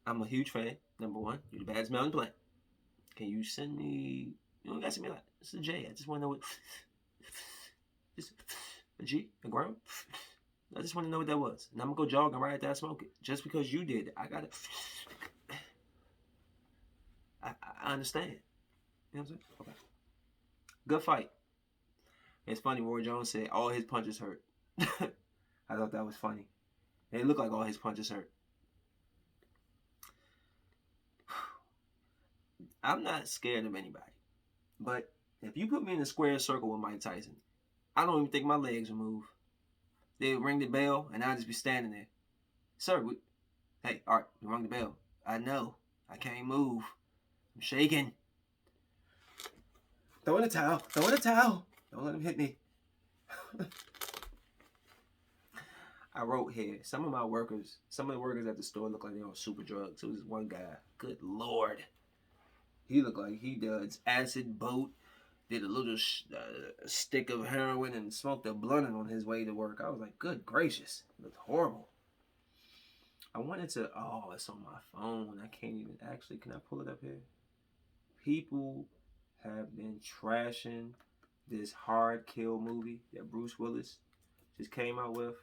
I'm a huge fan. Number one, you're the baddest mountain plant. Can you send me? You don't gotta send me like it's a J. I just want to know what. Just a G, a gram. I just want to know what that was, and I'm gonna go jog and right after I smoke it. Just because you did it, I gotta. I understand. You know what I'm saying? Okay. Good fight. It's funny. Roy Jones said all his punches hurt. I thought that was funny. It looked like all his punches hurt. I'm not scared of anybody. But if you put me in a square circle with Mike Tyson, I don't even think my legs would move. They would ring the bell, and I'd just be standing there. Sir, hey, Art, you rung the bell. I know. I can't move. I'm shaking. Throw in the towel. Throw in the towel. Don't let him hit me. I wrote here, some of the workers at the store look like they're on super drugs. It was one guy. Good Lord. He looked like he does acid, boat, did a little stick of heroin and smoked a blunt on his way to work. I was like, good gracious, it looked horrible. I wanted to. Oh, it's on my phone. I can't even actually. Can I pull it up here? People have been trashing this hard kill movie that Bruce Willis just came out with.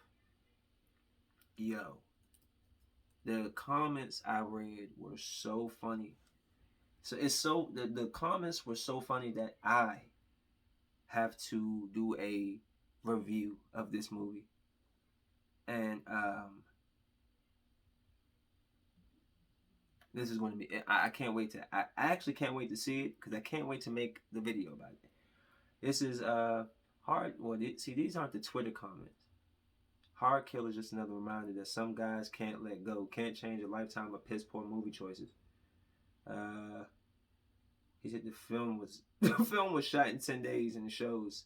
Yo, the comments I read were so funny. So it's so the comments were so funny that I have to do a review of this movie. And this is going to be. I can't wait to. I actually can't wait to see it because I can't wait to make the video about it. This is hard. Well, see, these aren't the Twitter comments. Hard Kill is just another reminder that some guys can't let go, can't change a lifetime of piss poor movie choices. He said the film was shot in 10 days and it shows.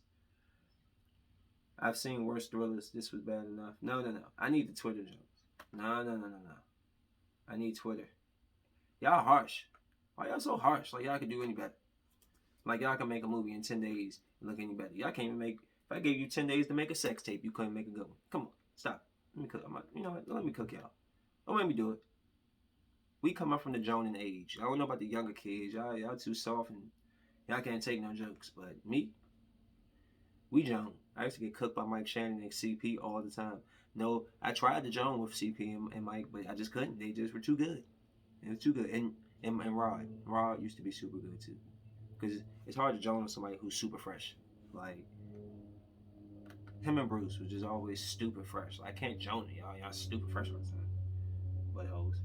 I've seen worse thrillers. This was bad enough. No. I need the Twitter jokes. No. I need Twitter. Y'all harsh. Why y'all so harsh? Like y'all could do any better. Like y'all can make a movie in 10 days and look any better. Y'all can't even make. If I gave you 10 days to make a sex tape, you couldn't make a good one. Come on, stop. Let me cook. You know what? Let me cook y'all. Don't make me do it. We come up from the Jonan age. I don't know about the younger kids. Y'all too soft and y'all can't take no jokes. But me, we Joan. I used to get cooked by Mike Shannon and CP all the time. No, I tried the Joan with CP and Mike, but I just couldn't. They just were too good. It was too good. And Rod. Rod used to be super good too. Because it's hard to join with somebody who's super fresh. Like, him and Bruce was just always stupid fresh. Like, I can't join y'all. Y'all stupid fresh all the time. But hoes.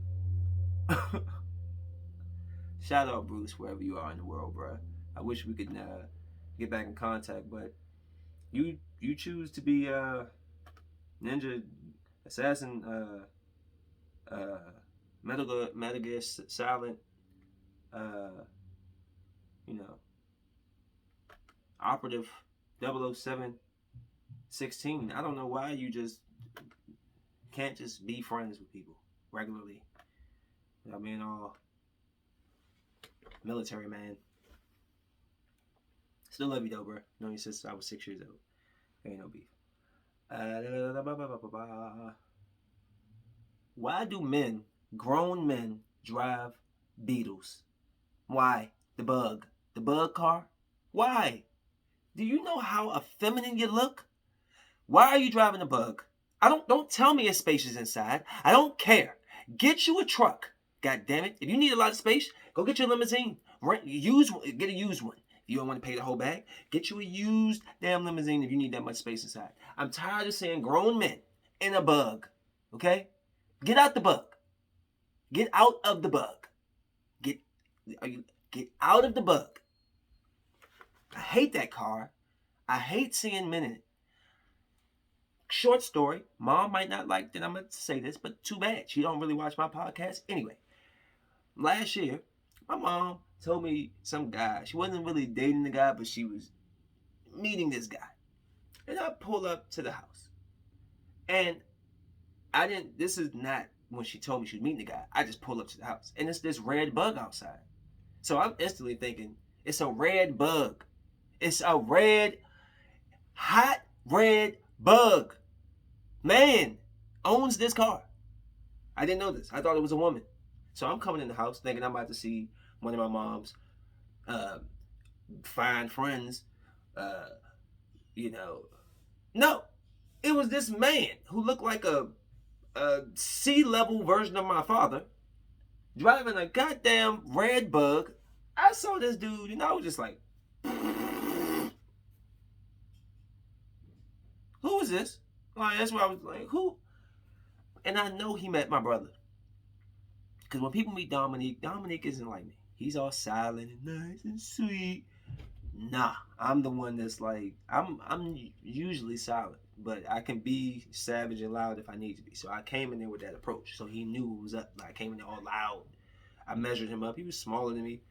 Shout out Bruce wherever you are in the world, bro. I wish we could get back in contact, but you choose to be ninja assassin Metal Gear Silent you know, operative 00716. I don't know why you just can't just be friends with people regularly without being all military man. Still love you though, bro. Known you since I was 6 years old. There ain't no beef. Why do grown men, drive Beetles? Why? The bug car? Why? Do you know how effeminate you look? Why are you driving a bug? Don't tell me it's spacious inside. I don't care. Get you a truck. God damn it. If you need a lot of space, go get your limousine. Get a used one. If you don't want to pay the whole bag, get you a used damn limousine if you need that much space inside. I'm tired of seeing grown men in a bug. Okay? Get out the bug. Get out of the bug. Get out of the bug. I hate that car. I hate seeing men in it. Short story. Mom might not like that I'm going to say this, but too bad. She don't really watch my podcast. Anyway, last year, my mom told me some guy. She wasn't really dating the guy, but she was meeting this guy. And I pull up to the house. And this is not when she told me she was meeting the guy. I just pull up to the house. And it's this red bug outside. So I'm instantly thinking, it's a red bug. It's a hot red bug. Man owns this car. I didn't know this. I thought it was a woman. So I'm coming in the house thinking I'm about to see one of my mom's fine friends. No, it was this man who looked like a sea-level version of my father driving a goddamn red bug. I saw this dude and I was just like, who is this? Like, that's why I was like, who? And I know he met my brother. Because when people meet Dominique isn't like me. He's all silent and nice and sweet. Nah, I'm the one that's like, I'm usually silent, but I can be savage and loud if I need to be. So I came in there with that approach. So he knew what was up. Like, I came in there all loud. I measured him up. He was smaller than me.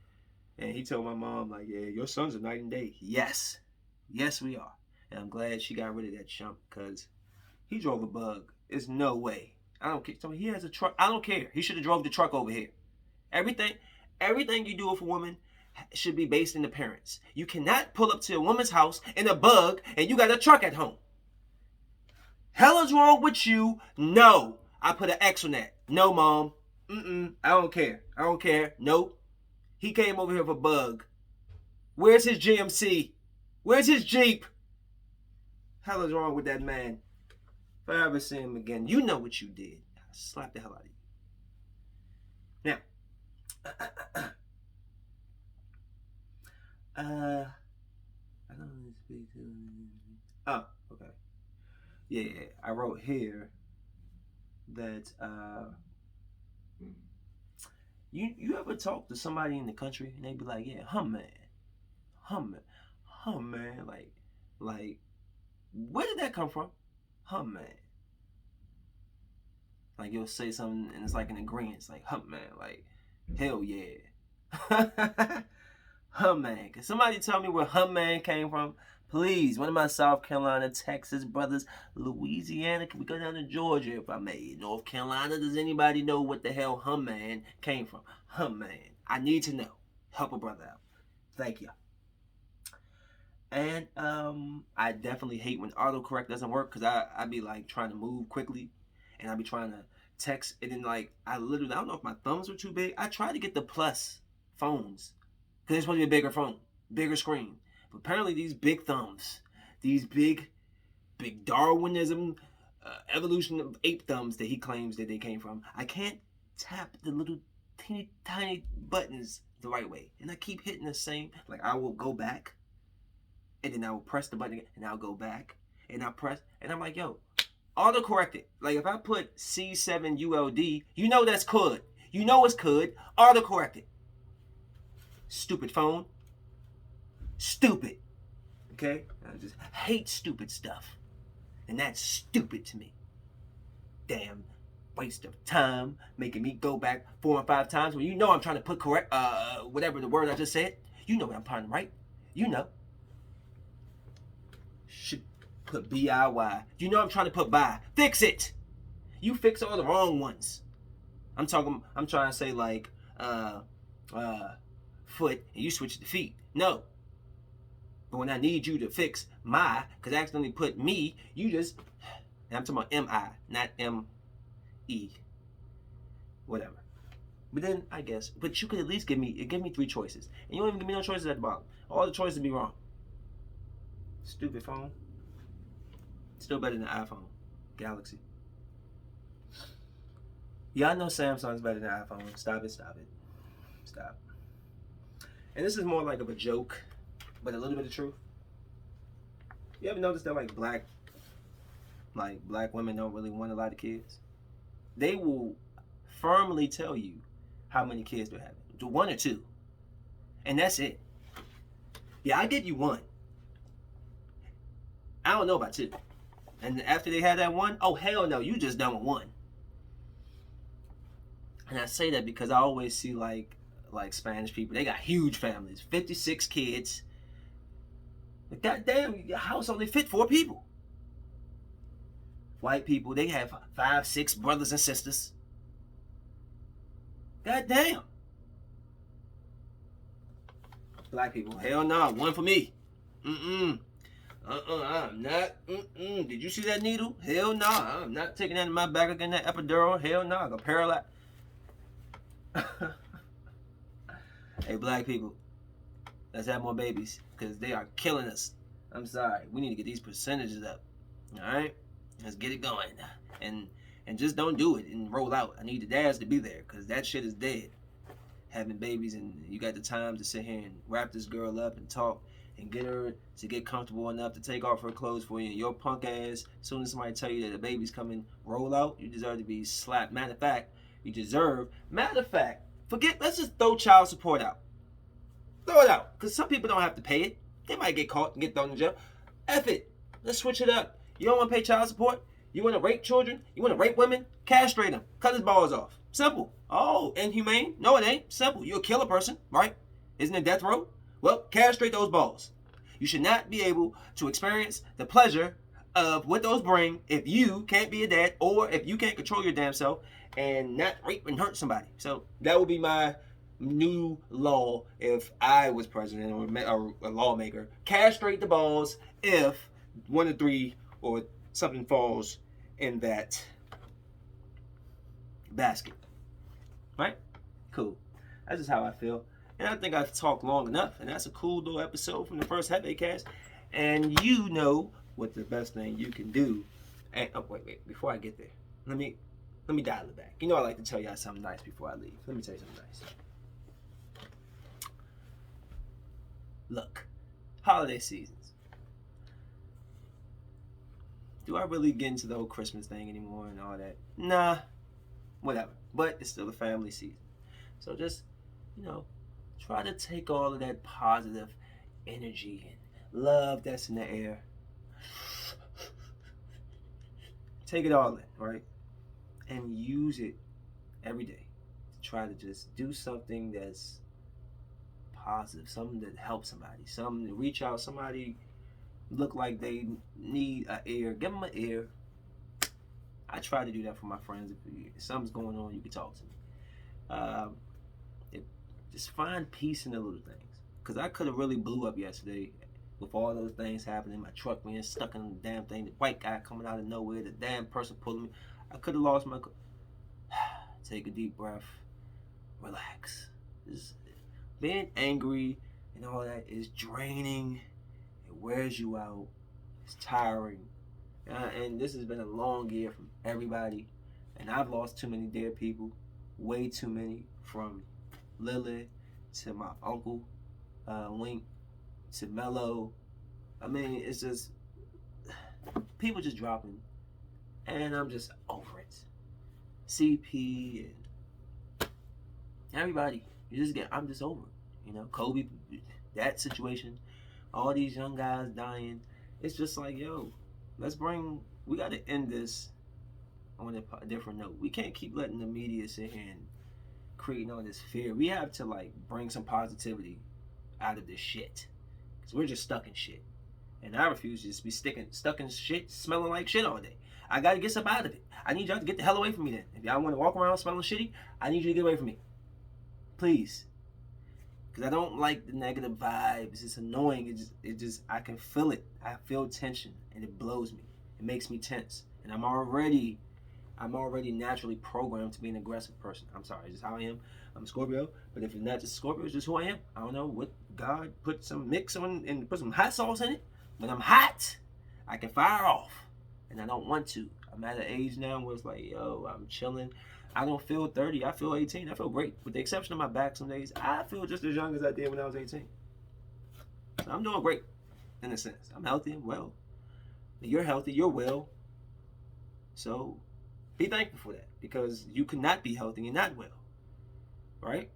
And he told my mom, like, yeah, your sons are night and day. Yes. Yes, we are. And I'm glad she got rid of that chump because he drove a bug. There's no way. I don't care. So he has a truck. I don't care. He should have drove the truck over here. Everything you do with a woman should be based in the parents. You cannot pull up to a woman's house in a bug and you got a truck at home. Hell is wrong with you? No. I put an X on that. No, Mom. I don't care. I don't care. Nope. He came over here for bug. Where's his GMC? Where's his Jeep? Hell is wrong with that man? If I ever see him again, you know what you did. I'll slap the hell out of you. Now, I don't speak to. Oh, okay. Yeah, I wrote here that you ever talk to somebody in the country and they be like, yeah, man, like, where did that come from? Man. Like you'll say something and it's like an agreement. It's like, man, like, hell yeah. Man. Can somebody tell me where man came from? Please, one of my South Carolina, Texas brothers, Louisiana, can we go down to Georgia if I may? North Carolina, does anybody know what the hell man came from? Man. I need to know. Help a brother out. Thank you. And I definitely hate when autocorrect doesn't work because I be like trying to move quickly and I be trying to text and then like I don't know if my thumbs are too big. I try to get the plus phones because it's supposed to be a bigger phone, bigger screen. But apparently these big thumbs, these big Darwinism evolution of ape thumbs that he claims that they came from, I can't tap the little teeny tiny buttons the right way. And I keep hitting the same, like I will go back and then I will press the button again and I'll go back and I'll press and I'm like, yo, autocorrect it. Like if I put C7ULD, you know that's could. You know it's could. Autocorrect it. Stupid phone. Stupid. Okay? I just hate stupid stuff. And that's stupid to me. Damn waste of time making me go back 4 and 5 times when you know I'm trying to put correct whatever the word I just said. You know what I'm trying to write. You know. Should put B-I-Y. You know I'm trying to put by. Fix it. You fix all the wrong ones. I'm trying to say like foot and you switch to feet. No. But when I need you to fix my, because I accidentally put me, you just, and I'm talking about M-I, not M-E. Whatever. But then, I guess, but you could at least give me 3 choices. And you don't even give me no choices at the bottom. All the choices be wrong. Stupid phone. Still better than iPhone. Galaxy. Y'all know Samsung's better than iPhone. Stop it. Stop. And this is more like of a joke, but a little bit of truth. You ever notice that like black women don't really want a lot of kids? They will firmly tell you how many kids they're having. Do 1 or 2. And that's it. Yeah, I give you 1. I don't know about 2. And after they had that 1, oh hell no, you just done with 1. And I say that because I always see like Spanish people, they got huge families, 56 kids. But goddamn, your house only fit 4 people. White people, they have 5, 6 brothers and sisters. Goddamn. Black people, hell no, 1 for me. I'm not. Did you see that needle? Hell no, I'm not taking that in my back again, that epidural. Hell no, I go paralyzed. Hey, black people, let's have more babies because they are killing us. I'm sorry. We need to get these percentages up. All right, let's get it going, and just don't do it and roll out. I need the dads to be there because that shit is dead. Having babies and you got the time to sit here and wrap this girl up and talk and get her to get comfortable enough to take off her clothes for you. Your punk ass, as soon as somebody tell you that the baby's coming, roll out. You deserve to be slapped. Matter of fact, let's just throw child support out. Throw it out. Because some people don't have to pay it. They might get caught and get thrown in jail. F it. Let's switch it up. You don't want to pay child support? You want to rape children? You want to rape women? Castrate them. Cut his balls off. Simple. Oh, inhumane? No, it ain't. Simple. You'll kill a person, right? Isn't it death row? Well, castrate those balls. You should not be able to experience the pleasure of what those bring if you can't be a dad or if you can't control your damn self and not rape and hurt somebody. So that would be my new law if I was president or a lawmaker. Castrate the balls if one of three or something falls in that basket. Right? Cool. That's just how I feel. And I think I've talked long enough. And that's a cool little episode from the first JefeCast. And you know what the best thing you can do. And oh wait, before I get there, let me dial it back. You know I like to tell y'all something nice before I leave. Let me tell you something nice. Look, holiday seasons. Do I really get into the whole Christmas thing anymore and all that? Nah, whatever. But it's still a family season. So just, try to take all of that positive energy and love that's in the air. Take it all in, right? And use it every day to try to just do something that's positive, something that helps somebody, something to reach out. Somebody look like they need an ear, give them an ear. I try to do that for my friends. If something's going on, you can talk to me. Just find peace in the little things. Because I could have really blew up yesterday with all those things happening. My truck being stuck in the damn thing. The white guy coming out of nowhere. The damn person pulling me. I could have lost my... Take a deep breath. Relax. Just being angry and all that is draining. It wears you out. It's tiring. And this has been a long year from everybody. And I've lost too many dear people. Way too many. From Lily to my uncle, Wink, to Mello. I mean, it's just people just dropping, and I'm just over it. CP and everybody, I'm just over it. Kobe, that situation, all these young guys dying. It's just like, yo, we got to end this on a different note. We can't keep letting the media sit here and creating all this fear. We have to bring some positivity out of this shit, because we're just stuck in shit, and I refuse to just be stuck in shit, smelling like shit all day. I gotta get something out of it. I need y'all to get the hell away from me. Then if y'all want to walk around smelling shitty, I need you to get away from me, please, because I don't like the negative vibes. It's annoying. I can feel it. I feel tension, and it blows me. It makes me tense, and I'm already naturally programmed to be an aggressive person. I'm sorry, it's just how I am. I'm a Scorpio, but if it's not just Scorpio, it's just who I am. I don't know what God put some mix on and put some hot sauce in it. When I'm hot, I can fire off, and I don't want to. I'm at an age now where it's like, yo, I'm chilling. I don't feel 30. I feel 18. I feel great. With the exception of my back some days, I feel just as young as I did when I was 18. So I'm doing great, in a sense. I'm healthy and well. You're healthy. You're well. So be thankful for that, because you cannot be healthy and not well, right?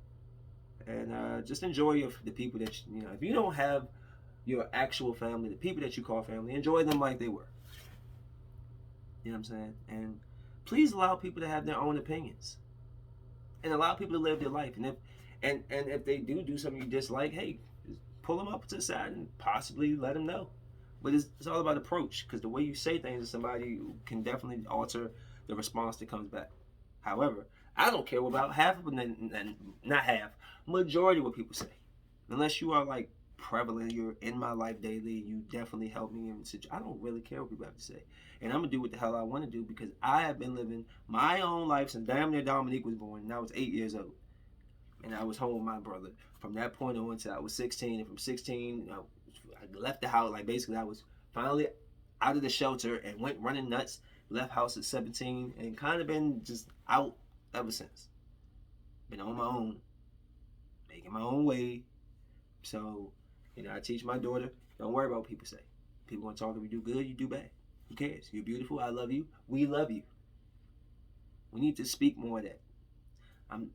And just enjoy the people that if you don't have your actual family, the people that you call family, enjoy them like they were. You know what I'm saying? And please allow people to have their own opinions, and allow people to live their life. And if they do something you dislike, hey, just pull them up to the side and possibly let them know. But it's all about approach, because the way you say things to somebody can definitely alter the response that comes back. However, I don't care about half of them, not half, majority of what people say. Unless you are prevalent, you're in my life daily, you definitely help me in situations. I don't really care what people have to say. And I'm going to do what the hell I want to do, because I have been living my own life since damn near Dominique was born, and I was 8 years old. And I was home with my brother. From that point on until I was 16, and from 16, I left the house. Basically, I was finally out of the shelter and went running nuts. Left house at 17 and kind of been just out ever since. Been on my own, making my own way. So, I teach my daughter, don't worry about what people say. People want to talk, if you do good, you do bad. Who cares? You're beautiful, I love you, we love you. We need to speak more of that. I'm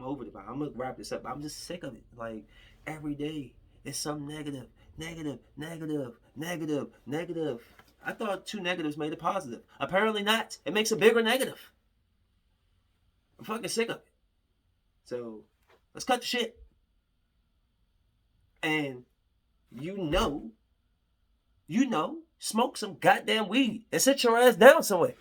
over it. I'm going to wrap this up. I'm just sick of it. Every day, it's some negative. I thought 2 negatives made a positive. Apparently not. It makes a bigger negative. I'm fucking sick of it. So, let's cut the shit. And smoke some goddamn weed and sit your ass down somewhere.